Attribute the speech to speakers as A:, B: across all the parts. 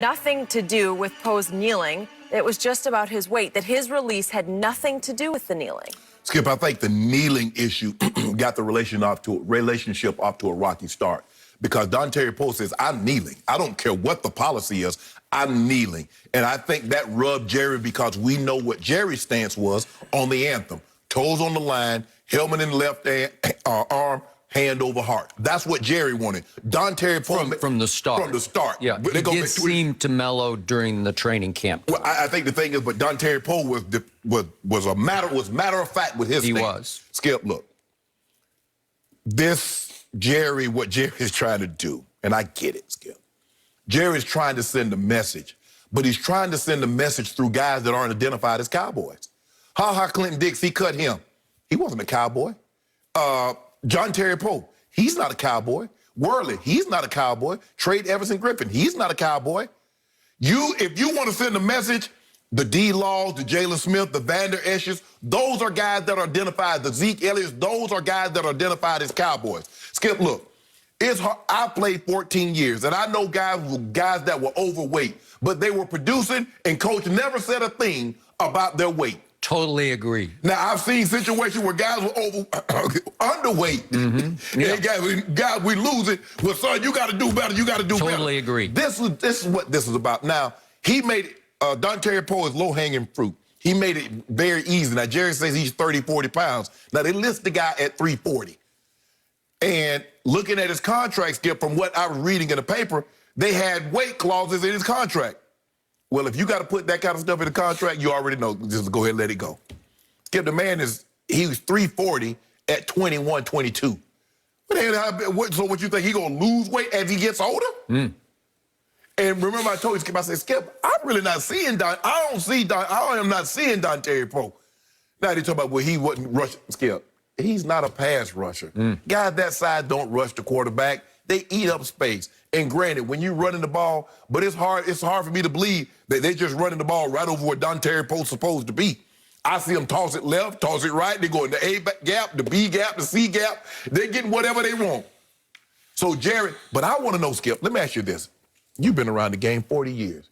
A: Nothing to do with Poe's kneeling. It was just about his weight, that his release had nothing to do with the kneeling.
B: Skip, I think the kneeling issue got the relationship off to a rocky start because Don Terry Poe says, I'm kneeling. I don't care what the policy is. I'm kneeling. And I think that rubbed Jerry because we know what Jerry's stance was on the anthem. Toes on the line, helmet in the left arm, hand over heart. That's what Jerry wanted. Don Terry Poe
C: from the start.
B: From the start.
C: Yeah, it did seem to mellow during the training camp.
B: Well, I think the thing is, but Don Terry Poe was matter of fact with his.
C: He
B: thing.
C: was.
B: Skip, look, what Jerry is trying to do, and I get it, Skip. Jerry's trying to send a message, but he's trying to send a message through guys that aren't identified as Cowboys. Clinton Dix, he cut him. He wasn't a Cowboy. John Terry Poe, he's not a Cowboy. Worley, he's not a Cowboy. Trade Everson Griffin, he's not a Cowboy. If you want to send a message, the D. Laws, the Jalen Smith, the Vander Eschers, those are guys that are identified. The Zeke Elliott's, those are guys that are identified as Cowboys. Skip, look, it's hard. I played 14 years, and I know guys that were overweight, but they were producing, and coach never said a thing about their weight.
C: Totally agree.
B: Now, I've seen situations where guys were underweight. Mm-hmm. Yeah. And guys, we losing. Well, son, you got to do better. You got to do better.
C: Totally agree.
B: This is what this is about. Now, he made it, Don Terry Poe is low-hanging fruit. He made it very easy. Now, Jerry says he's 30, 40 pounds. Now, they list the guy at 340. And looking at his contract, Skip, from what I was reading in the paper, they had weight clauses in his contract. Well, if you got to put that kind of stuff in the contract, you already know. Just go ahead and let it go. Skip, the man he was 340 at 21, 22. So what you think, he going to lose weight as he gets older? Mm. And remember I told you, Skip, I said, Skip, I'm really not seeing Don. I am not seeing Don Terry Poe. Now they talk about, well, he wasn't rushing. Skip, he's not a pass rusher. Mm. Guys that size don't rush the quarterback. They eat up space. And granted, when you're running the ball, but it's hard for me to believe that they're just running the ball right over where Don Terry Poe's supposed to be. I see them toss it left, toss it right. They go in the A gap, the B gap, the C gap. They're getting whatever they want. So, Jerry, but I want to know, Skip, let me ask you this. You've been around the game 40 years.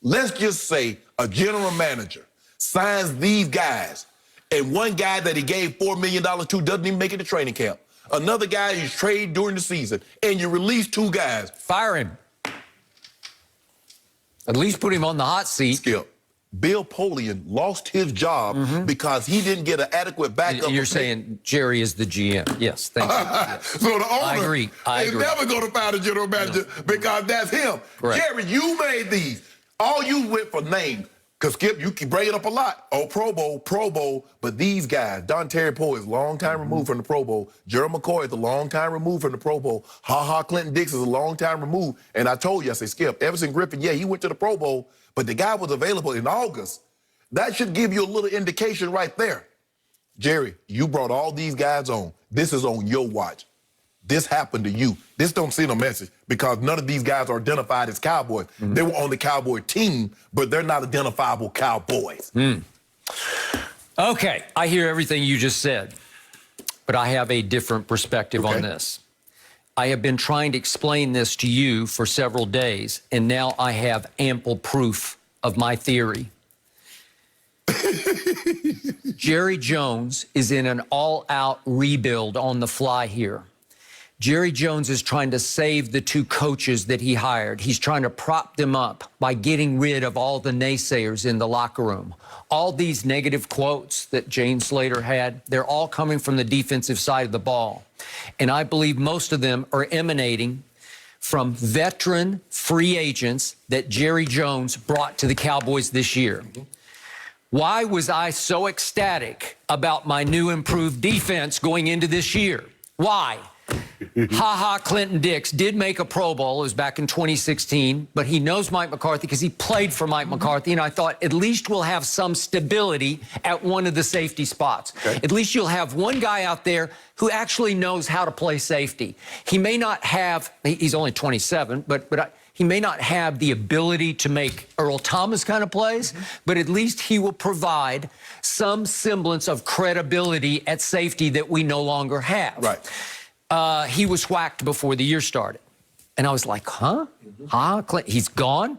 B: Let's just say a general manager signs these guys, and one guy that he gave $4 million to doesn't even make it to training camp. Another guy is traded during the season, and you release two guys.
C: Fire him. At least put him on the hot seat.
B: Skip, Bill Polian lost his job because he didn't get an adequate backup.
C: You're saying Jerry is the GM. Yes, thank you. Yes.
B: So the owner is never going to find a general manager because that's him. Correct. Jerry, you made these. All you went for names. Because, Skip, you can bring it up a lot. Oh, Pro Bowl. But these guys, Don Terry Poe is a long time removed from the Pro Bowl. Gerald McCoy is a long time removed from the Pro Bowl. Clinton Dix is a long time removed. And I told you, I said, Skip, Everson Griffin, yeah, he went to the Pro Bowl, but the guy was available in August. That should give you a little indication right there. Jerry, you brought all these guys on. This is on your watch. This happened to you. This don't send a message because none of these guys are identified as Cowboys. They were on the Cowboy team, but they're not identifiable Cowboys.
C: Okay, I hear everything you just said, but I have a different perspective on this. I have been trying to explain this to you for several days, and now I have ample proof of my theory. Jerry Jones is in an all-out rebuild on the fly here. Jerry Jones is trying to save the two coaches that he hired. He's trying to prop them up by getting rid of all the naysayers in the locker room. All these negative quotes that Jane Slater had, they're all coming from the defensive side of the ball. And I believe most of them are emanating from veteran free agents that Jerry Jones brought to the Cowboys this year. Why was I so ecstatic about my new improved defense going into this year? Why? Clinton Dix did make a Pro Bowl. It was back in 2016, but he knows Mike McCarthy because he played for Mike McCarthy, and I thought at least we'll have some stability at one of the safety spots. At least you'll have one guy out there who actually knows how to play safety. He may not have, he's only 27, but he may not have the ability to make Earl Thomas kind of plays, but at least he will provide some semblance of credibility at safety that we no longer have.
B: Right.
C: He was whacked before the year started. And I was like, huh? He's gone?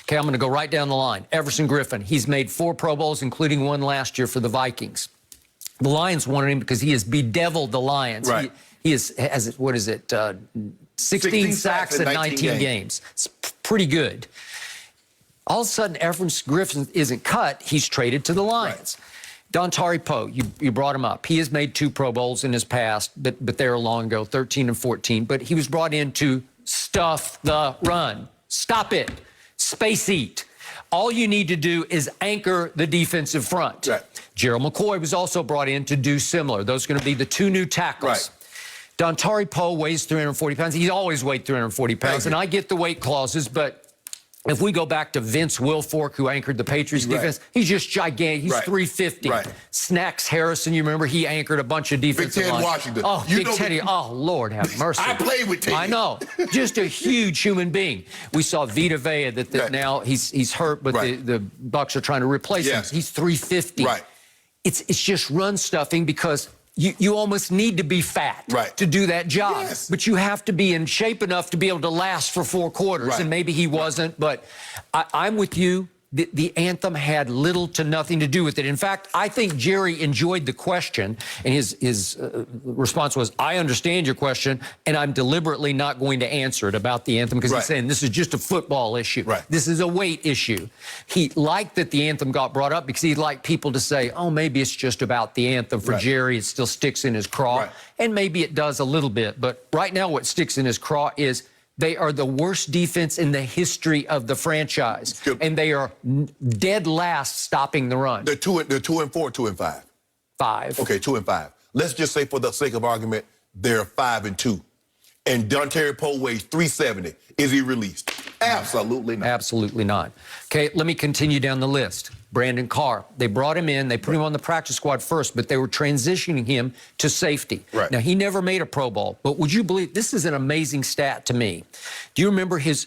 C: Okay, I'm going to go right down the line. Everson Griffin, he's made 4 Pro Bowls, including one last year for the Vikings. The Lions wanted him because he has bedeviled the Lions.
B: Right.
C: He has, what is it, 16 sacks in 19 games. It's pretty good. All of a sudden, Everson Griffin isn't cut. He's traded to the Lions. Right. Dontari Poe, you brought him up. He has made 2 Pro Bowls in his past, but they were long ago, 13 and 14. But he was brought in to stuff the run. Stop it. Space eat. All you need to do is anchor the defensive front.
B: Right.
C: Gerald McCoy was also brought in to do similar. Those are going to be the 2 new tackles.
B: Right.
C: Dontari Poe weighs 340 pounds. He's always weighed 340 pounds, and I get the weight clauses, but if we go back to Vince Wilfork, who anchored the Patriots defense, he's just gigantic. He's 350.
B: Right.
C: Snacks Harrison, you remember, he anchored a bunch of defensive
B: Big Ted
C: lines.
B: Washington.
C: Oh, Big Teddy. Oh, Lord have mercy.
B: I played with Teddy.
C: I know. Just a huge human being. We saw Vita Vea that now he's hurt, but the Bucs are trying to replace him. He's 350.
B: Right.
C: It's just run stuffing because you almost need to be fat to do that job.
B: Yes.
C: But you have to be in shape enough to be able to last for 4 quarters.
B: Right.
C: And maybe he wasn't, but I'm with you. The anthem had little to nothing to do with it. In fact, I think Jerry enjoyed the question, and his response was, I understand your question, and I'm deliberately not going to answer it about the anthem because he's saying this is just a football issue.
B: Right.
C: This is a weight issue. He liked that the anthem got brought up because he'd like people to say, oh, maybe it's just about the anthem. For Jerry, it still sticks in his craw, and maybe it does a little bit. But right now what sticks in his craw is they are the worst defense in the history of the franchise, and they are dead last stopping the run.
B: They're 2 and 4, 2 and 5.
C: 5.
B: Okay, 2 and 5. Let's just say, for the sake of argument, they're 5 and 2. And Dontari Poe weighs 370. Is he released? Absolutely not.
C: Absolutely not. Okay, let me continue down the list. Brandon Carr, they brought him in, they put him on the practice squad first, but they were transitioning him to safety.
B: Right.
C: Now, he never made a Pro Bowl, but would you believe, this is an amazing stat to me. Do you remember his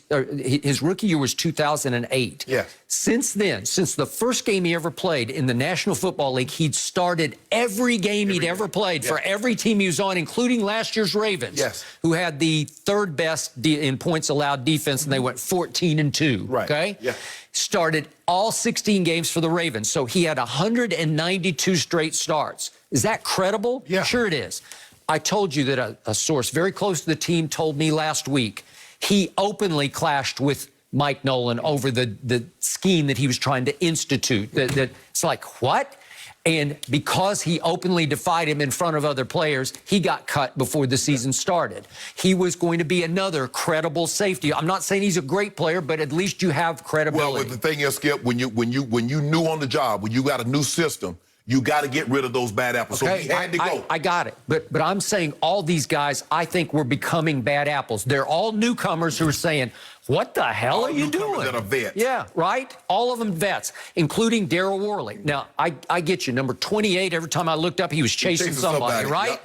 C: rookie year was 2008?
B: Yeah.
C: Since then, since the first game he ever played in the National Football League, he'd started every game he'd ever played for every team he was on, including last year's Ravens, who had the 3rd best in points allowed defense, and they went 14-2.
B: Right.
C: Okay?
B: Yeah.
C: Started all 16 games for the Ravens, so he had 192 straight starts. Is that credible?
B: Yeah.
C: Sure it is. I told you that a source very close to the team told me last week he openly clashed with Mike Nolan over the scheme that he was trying to institute. That it's like, what? And because he openly defied him in front of other players, he got cut before the season started. He was going to be another credible safety. I'm not saying he's a great player, but at least you have credibility.
B: Well, the thing is, Skip, when you new on the job, when you got a new system, you got to get rid of those bad apples.
C: Okay,
B: So he had to go.
C: I got it. But I'm saying all these guys, I think, were becoming bad apples. They're all newcomers who are saying, what the hell are you doing?
B: That are vets.
C: Yeah, right? All of them vets, including Darryl Worley. Now, I get you. Number 28, every time I looked up, he was chasing somebody, right?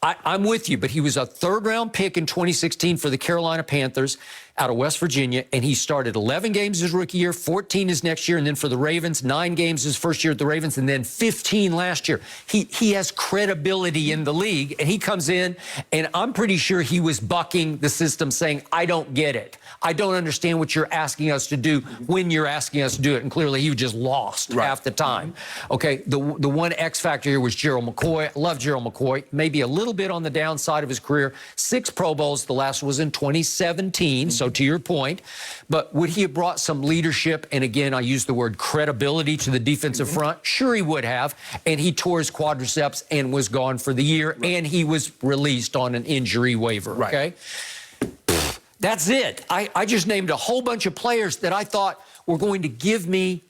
B: Yep.
C: I'm with you, but he was a 3rd-round pick in 2016 for the Carolina Panthers out of West Virginia, and he started 11 games his rookie year, 14 his next year, and then for the Ravens, 9 games his first year at the Ravens, and then 15 last year. He has credibility in the league, and he comes in, and I'm pretty sure he was bucking the system, saying, I don't get it. I don't understand what you're asking us to do when you're asking us to do it, and clearly he just lost half the time. Okay, the one X factor here was Gerald McCoy. I love Gerald McCoy. Maybe a little bit on the downside of his career. 6 Pro Bowls. The last was in 2017. So to your point, but would he have brought some leadership? And again, I use the word credibility to the defensive front. Sure, he would have. And he tore his quadriceps and was gone for the year. And he was released on an injury waiver. Okay. That's it. I just named a whole bunch of players that I thought were going to give me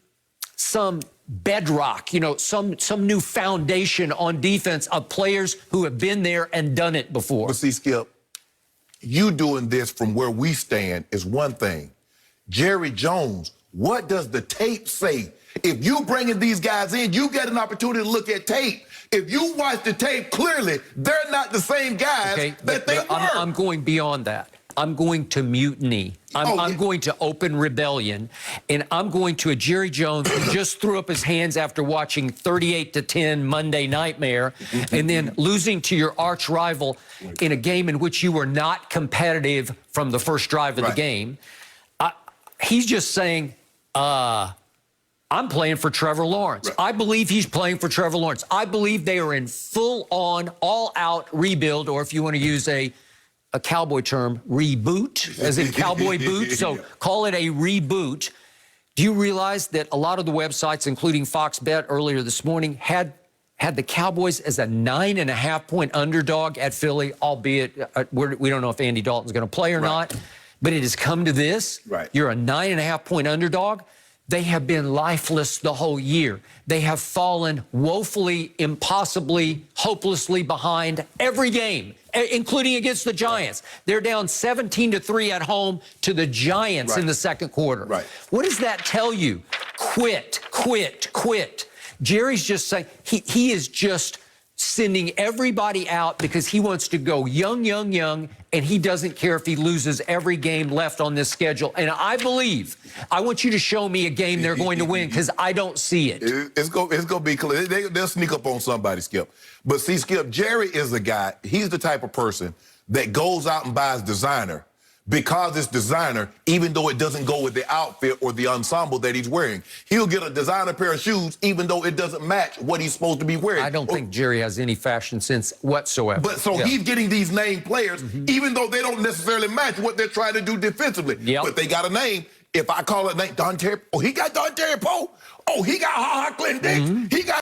C: some bedrock, you know, some new foundation on defense of players who have been there and done it before.
B: But see, Skip, you doing this from where we stand is one thing. Jerry Jones, what does the tape say? If you bringing these guys in, you get an opportunity to look at tape. If you watch the tape, clearly they're not the same guys that they were.
C: I'm going beyond that. I'm going to mutiny. I'm going to open rebellion, and I'm going to a Jerry Jones who just threw up his hands after watching 38-10 Monday Nightmare, and then losing to your arch rival in a game in which you were not competitive from the first drive of the game. he's just saying, I'm playing for Trevor Lawrence.
B: Right.
C: I believe he's playing for Trevor Lawrence. I believe they are in full-on, all-out rebuild, or if you want to use a cowboy term, reboot, as in cowboy boot. So call it a reboot. Do you realize that a lot of the websites, including Fox Bet earlier this morning, had the Cowboys as a 9.5-point underdog at Philly, albeit we don't know if Andy Dalton's going to play or not, but it has come to this.
B: Right.
C: You're a 9.5-point underdog. They have been lifeless the whole year. They have fallen woefully, impossibly, hopelessly behind every game, including against the Giants. They're down 17-3 at home to the Giants in the second quarter.
B: Right.
C: What does that tell you? Quit, quit, quit. Jerry's just saying he is just sending everybody out because he wants to go young, and he doesn't care if he loses every game left on this schedule. And I want you to show me a game they're going to win because I don't see it.
B: It's gonna be clear. They'll sneak up on somebody, Skip. But see, Skip, Jerry is the guy. He's the type of person that goes out and buys designer because it's designer, even though it doesn't go with the outfit or the ensemble that he's wearing. He'll get a designer pair of shoes, even though it doesn't match what he's supposed to be wearing.
C: I don't think Jerry has any fashion sense whatsoever.
B: But so he's getting these name players, even though they don't necessarily match what they're trying to do defensively. But they got a name. If I call it name, Don Terry, he got Don Terry Poe. Oh, he got Ha Ha Clinton. He got